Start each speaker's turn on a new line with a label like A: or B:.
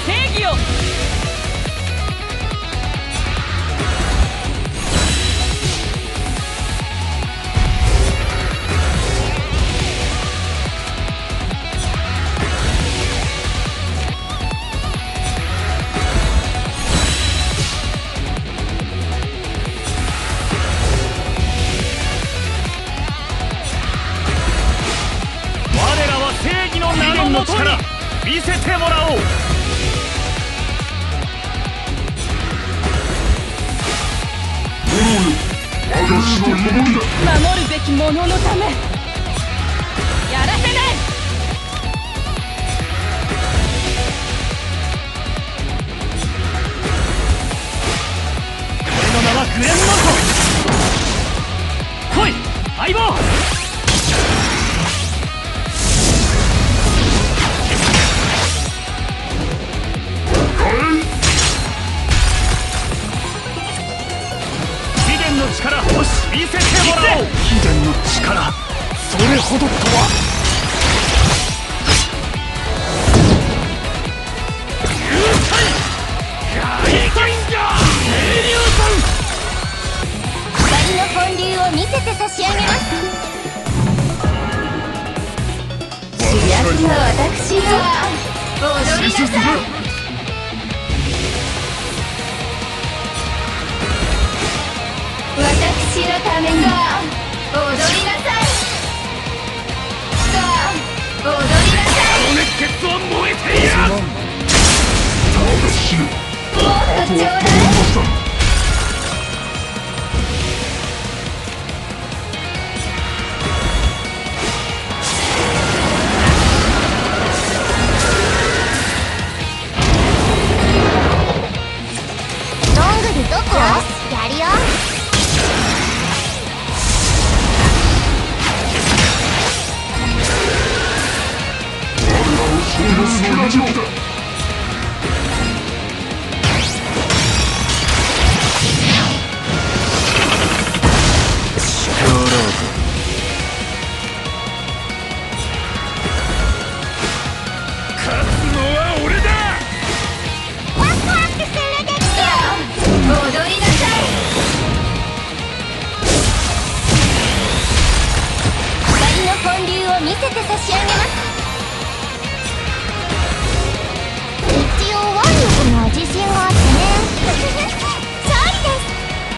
A: 正義よ。
B: の力見せてもらおう。
A: 守るべき者のためやらせない。
B: 俺の名はグレンモント。来い相棒。力よし見せてもらおう。秘伝の力それほどとは。流体ガイコインじゃ清流
C: 光の本流を見せて差し上げます。主役は私よ。踊りなさい。私のために踊りなさい。踊りなさい。
B: 熱血を燃えていや。
C: もっとちょうだい。どんぐりどこ？やるよ。見せて差し上